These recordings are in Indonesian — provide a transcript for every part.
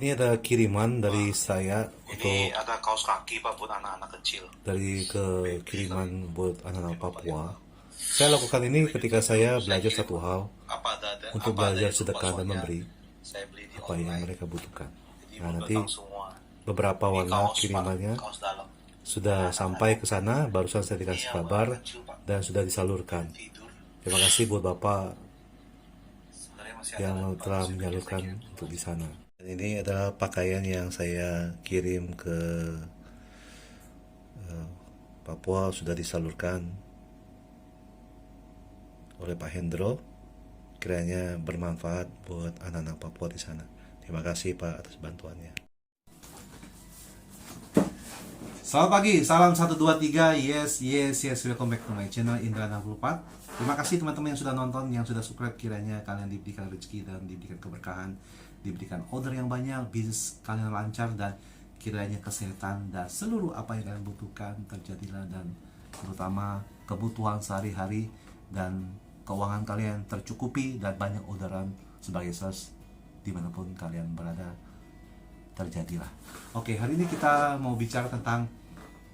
Ini ada kiriman dari saya Ini untuk ada kaos kaki Pak buat anak-anak kecil. kiriman buat anak-anak Papua. Saya lakukan ini ketika saya Saya belajar kirim satu hal untuk apa ada belajar itu sedekah dan passwordnya. memberi Saya beli di apa yang online. mereka butuhkan. Jadi Nah, buat nanti datang semua. beberapa Ini warna kaos Pak, kirimannya kaos dalam. sudah sampai ke sana, barusan saya Ini dikasih yang buat kabar anak kecil Pak. dan sudah disalurkan. Tidur. Terima kasih buat Bapak Sebenarnya masih ada yang lagi, Pak. telah Saya menyalurkan kirim. untuk di sana. Dan ini adalah pakaian yang saya kirim ke Papua, sudah disalurkan oleh Pak Hendro. Kiranya bermanfaat buat anak-anak Papua di sana. Terima kasih Pak atas bantuannya. Selamat pagi, salam 123, yes, welcome back to my channel Indra 64. Terima kasih teman-teman yang sudah nonton, yang sudah subscribe. Kiranya kalian diberikan rezeki dan diberikan keberkahan, diberikan order yang banyak, bisnis kalian lancar, dan kiranya kesehatan dan seluruh apa yang kalian butuhkan terjadilah, dan terutama kebutuhan sehari-hari dan keuangan kalian tercukupi dan banyak orderan sebagai sales dimanapun kalian berada terjadilah. Oke, hari ini kita mau bicara tentang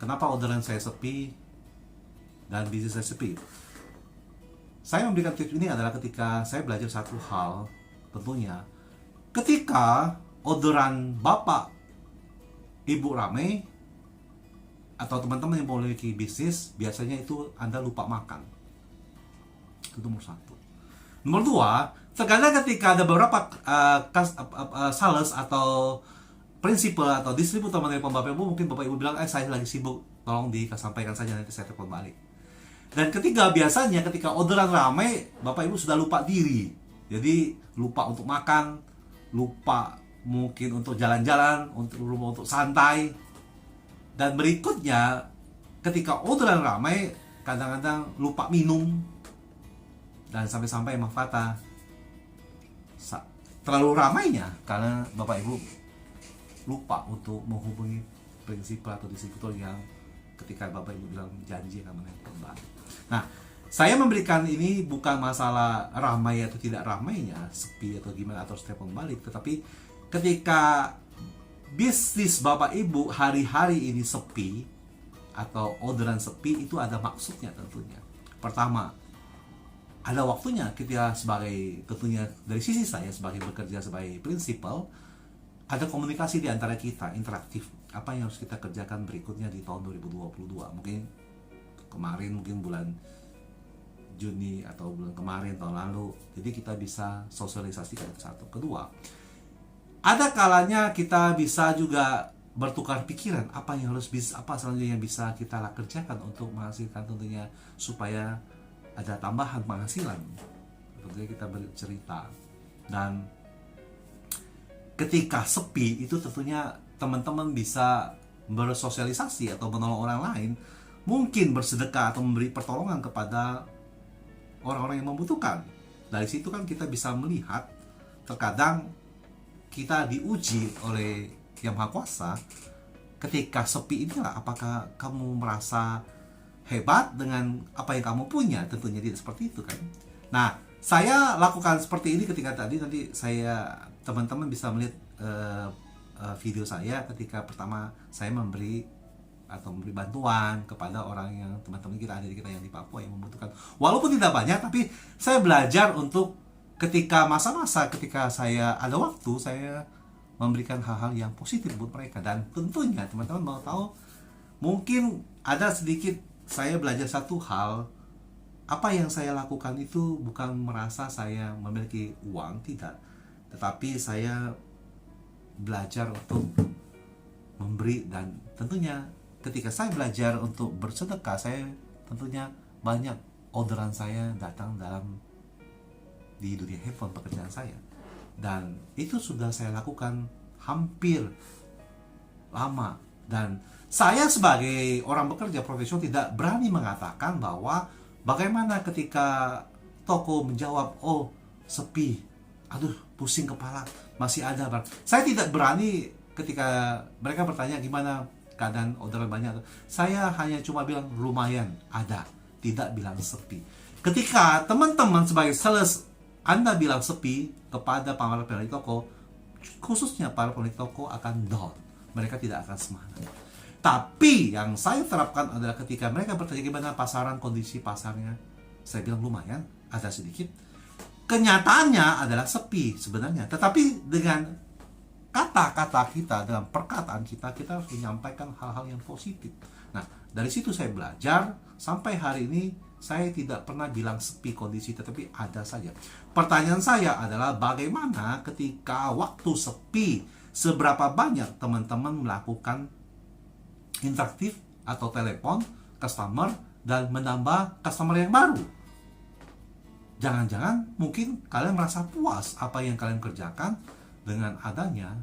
kenapa orderan saya sepi dan bisnis saya sepi. Saya memberikan tips ini adalah ketika saya belajar satu hal, tentunya ketika orderan Bapak Ibu rame atau teman-teman yang memiliki bisnis, biasanya itu Anda lupa makan. Itu nomor satu. Nomor dua, terkadang ketika ada beberapa sales atau prinsipal atau distributor menelepon Bapak Ibu, mungkin Bapak Ibu bilang, saya lagi sibuk, tolong disampaikan saja, nanti saya telepon balik. Dan ketiga, biasanya ketika orderan ramai, Bapak Ibu sudah lupa diri. Jadi lupa untuk makan, lupa mungkin untuk jalan-jalan, untuk santai. Dan berikutnya, ketika orderan ramai, kadang-kadang lupa minum. Dan sampai-sampai emang kata terlalu ramainya karena Bapak Ibu lupa untuk menghubungi prinsipal atau distributor yang ketika Bapak Ibu bilang janji akan menelpon balik. Nah, saya memberikan ini bukan masalah ramai atau tidak ramainya, sepi atau gimana atau telepon balik, tetapi ketika bisnis Bapak Ibu hari-hari ini sepi atau orderan sepi, itu ada maksudnya tentunya. Pertama, ada waktunya kita sebagai, tentunya dari sisi saya sebagai bekerja sebagai prinsipal, ada komunikasi di antara kita, interaktif. Apa yang harus kita kerjakan berikutnya di tahun 2022. Mungkin kemarin, mungkin bulan Juni atau bulan kemarin, tahun lalu. Jadi kita bisa sosialisasikan itu satu. Kedua, ada kalanya kita bisa juga bertukar pikiran. Apa yang harus bisa, apa selanjutnya yang bisa kita kerjakan untuk menghasilkan tentunya supaya ada tambahan penghasilan. Tentunya kita bercerita. Dan ketika sepi itu tentunya teman-teman bisa bersosialisasi atau menolong orang lain, mungkin bersedekah atau memberi pertolongan kepada orang-orang yang membutuhkan. Dari situ kan kita bisa melihat, terkadang kita diuji oleh Yang Maha Kuasa. Ketika sepi inilah, apakah kamu merasa hebat dengan apa yang kamu punya? Tentunya tidak seperti itu kan. Nah, saya lakukan seperti ini ketika tadi, nanti saya, teman-teman bisa melihat video saya ketika pertama saya memberi bantuan kepada orang yang teman-teman kita ada di kita yang di Papua yang membutuhkan. Walaupun tidak banyak, tapi saya belajar untuk ketika masa-masa ketika saya ada waktu, saya memberikan hal-hal yang positif buat mereka. Dan tentunya teman-teman mau tahu, mungkin ada sedikit saya belajar satu hal. Apa yang saya lakukan itu bukan merasa saya memiliki uang, tidak, tetapi saya belajar untuk memberi. Dan tentunya ketika saya belajar untuk bersedekah, saya tentunya banyak orderan saya datang dalam di dunia handphone pekerjaan saya, dan itu sudah saya lakukan hampir lama. Dan saya sebagai orang bekerja profesional tidak berani mengatakan bahwa bagaimana ketika toko menjawab, oh sepi, aduh pusing kepala, masih ada bang. Saya tidak berani ketika mereka bertanya gimana keadaan orderan banyak. Saya hanya cuma bilang lumayan ada, tidak bilang sepi. Ketika teman-teman sebagai sales Anda bilang sepi kepada pemilik toko, khususnya para pemilik toko akan down. Mereka tidak akan semangat. Tapi yang saya terapkan adalah ketika mereka bertanya gimana pasaran, kondisi pasarnya, saya bilang lumayan, ada sedikit. Kenyataannya adalah sepi sebenarnya. Tetapi dengan kata-kata kita, dengan perkataan kita, kita harus menyampaikan hal-hal yang positif. Nah, dari situ saya belajar, sampai hari ini saya tidak pernah bilang sepi kondisi, tetapi ada saja. Pertanyaan saya adalah bagaimana ketika waktu sepi, seberapa banyak teman-teman melakukan interaktif atau telepon customer dan menambah customer yang baru. Jangan-jangan mungkin kalian merasa puas apa yang kalian kerjakan dengan adanya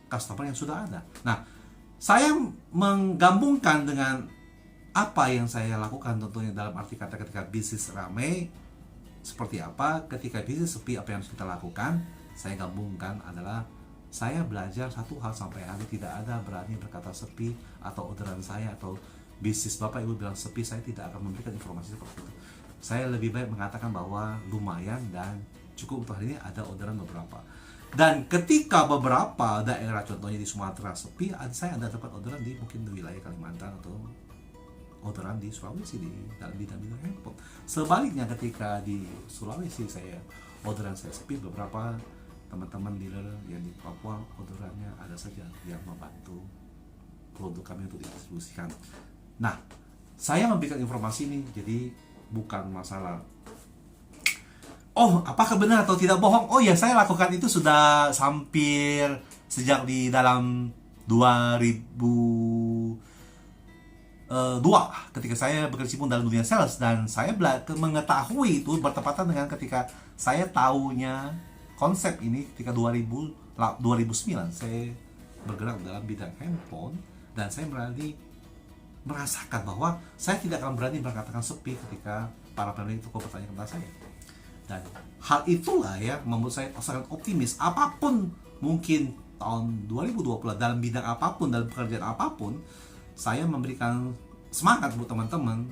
customer yang sudah ada. Nah, saya menggabungkan dengan apa yang saya lakukan tentunya dalam arti kata ketika bisnis ramai seperti apa, ketika bisnis sepi apa yang harus kita lakukan. Saya gabungkan adalah saya belajar satu hal sampai hari tidak ada berani berkata sepi atau orderan saya atau bisnis Bapak Ibu bilang sepi, saya tidak akan memberikan informasi seperti itu. Saya lebih baik mengatakan bahwa lumayan dan cukup untuk hari ini ada orderan beberapa. Dan ketika beberapa daerah contohnya di Sumatera sepi, saya ada dapat orderan di mungkin di wilayah Kalimantan atau orderan di Sulawesi di dalam bidang-bidang handphone. Sebaliknya ketika di Sulawesi orderan saya sepi, beberapa teman-teman dealer yang di Papua orderannya ada saja yang membantu produk kami untuk didistribusikan. Nah, saya memberikan informasi ini jadi bukan masalah apakah benar atau tidak bohong. Oh ya, saya lakukan itu sudah hampir sejak di dalam 2002 ketika saya berkecimpung dalam dunia sales, dan saya mengetahui itu bertepatan dengan ketika saya tahunya konsep ini ketika 2009 saya bergerak dalam bidang handphone, dan saya merasakan bahwa saya tidak akan berani mengatakan sepi ketika para pemilik toko bertanya kepada saya. Dan hal itulah ya membuat saya sangat optimis. Apapun mungkin tahun 2020 dalam bidang apapun, dalam pekerjaan apapun, saya memberikan semangat buat teman-teman.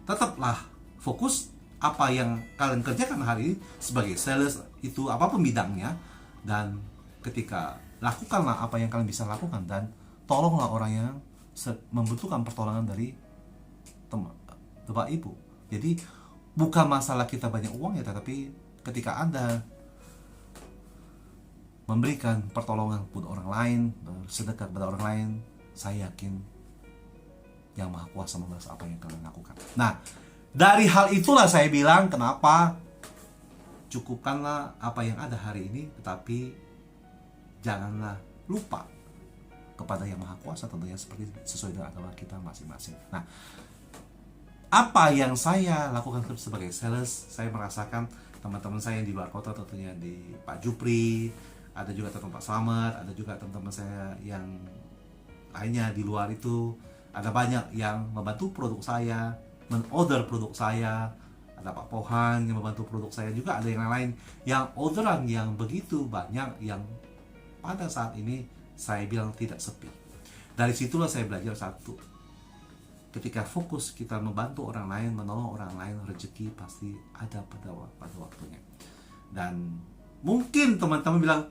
Tetaplah fokus apa yang kalian kerjakan hari ini sebagai sales, itu apapun bidangnya, dan ketika lakukanlah apa yang kalian bisa lakukan dan tolonglah orang yang membutuhkan pertolongan dari Bapak Ibu. Jadi bukan masalah kita banyak uang ya, tetapi ketika Anda memberikan pertolongan pun orang lain, sedekah pada orang lain, saya yakin Yang Maha Kuasa membalas apa yang kalian lakukan. Nah, dari hal itulah saya bilang kenapa cukupkanlah apa yang ada hari ini, tetapi janganlah lupa kepada Yang Maha Kuasa, tentunya seperti sesuai dengan agama kita masing-masing. Nah, apa yang saya lakukan sebagai sales, saya merasakan teman-teman saya yang di luar kota, tentunya di Pak Jupri, ada juga teman Pak Slamet, ada juga teman-teman saya yang lainnya di luar itu, ada banyak yang membantu produk saya, men-order produk saya, ada Pak Pohan yang membantu produk saya juga, ada yang lain yang orderan yang begitu banyak yang pada saat ini saya bilang tidak sepi. Dari situlah saya belajar satu, ketika fokus kita membantu orang lain, menolong orang lain, rezeki pasti ada pada waktunya. Dan mungkin teman-teman bilang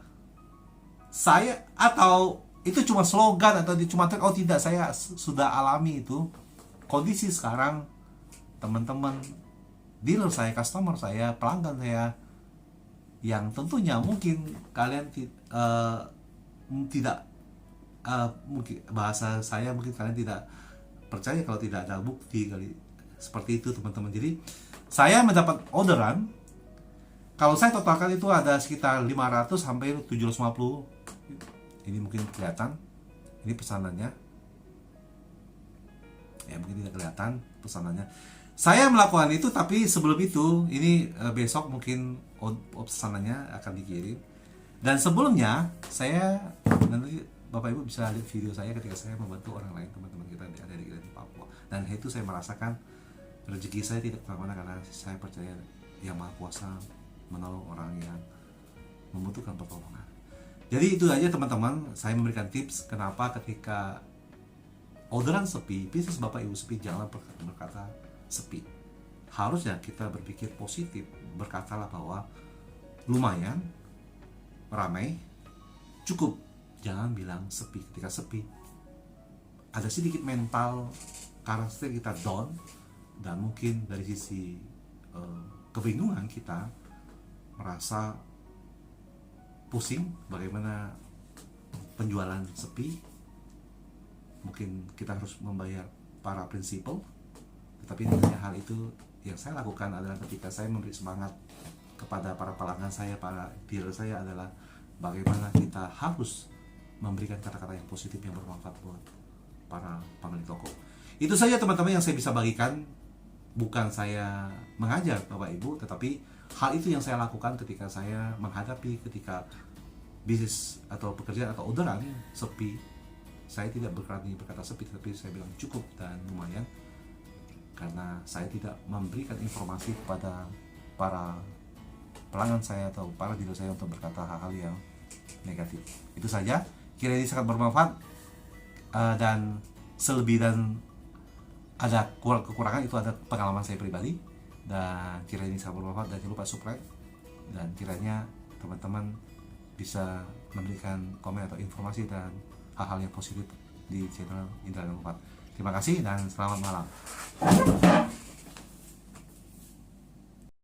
saya atau itu cuma slogan atau cuma trik. Oh tidak, saya sudah alami itu. Kondisi sekarang teman-teman dealer saya, customer saya, pelanggan saya, yang tentunya mungkin kalian tidak mungkin bahasa saya mungkin kalian tidak percaya kalau tidak ada bukti kali seperti itu teman-teman. Jadi saya mendapat orderan, kalau saya totalkan itu ada sekitar 500 sampai 750. Ini mungkin kelihatan, ini pesanannya ya, mungkin tidak kelihatan pesanannya. Saya melakukan itu, tapi sebelum itu ini besok mungkin pesanannya akan dikirim. Dan sebelumnya saya, nanti Bapak Ibu bisa lihat video saya ketika saya membantu orang lain, teman-teman kita ada di Papua. Dan itu saya merasakan rezeki saya tidak kemana-mana karena saya percaya Yang Maha Kuasa menolong orang yang membutuhkan pertolongan. Jadi itu aja teman-teman, saya memberikan tips kenapa ketika orderan sepi, bisnis Bapak Ibu sepi, janganlah berkata sepi. Harusnya kita berpikir positif, berkatalah bahwa lumayan, ramai, cukup jangan bilang sepi. Ketika sepi, ada sedikit mental karakter kita down, dan mungkin dari sisi kebingungan kita merasa pusing bagaimana penjualan sepi. Mungkin kita harus membayar para prinsipal, tetapi hanya hal itu yang saya lakukan adalah ketika saya memberi semangat kepada para pelanggan saya, para dealer saya, adalah bagaimana kita harus memberikan kata-kata yang positif yang bermanfaat buat para pemilik toko. Itu saja teman-teman yang saya bisa bagikan. Bukan saya mengajar Bapak Ibu, tetapi hal itu yang saya lakukan ketika saya menghadapi ketika bisnis atau pekerjaan atau orderan sepi. Saya tidak berani berkata sepi, tetapi saya bilang cukup dan lumayan, karena saya tidak memberikan informasi kepada para pelanggan saya atau para dealer saya untuk berkata hal-hal yang negatif. Itu saja, kira ini sangat bermanfaat, dan selebih dan ada kekurangan itu ada pengalaman saya pribadi, dan kira ini sangat bermanfaat. Dan jangan lupa subscribe, dan kiranya teman-teman bisa memberikan komen atau informasi dan hal-hal yang positif di channel Indra dan Empat. Terima kasih dan selamat malam.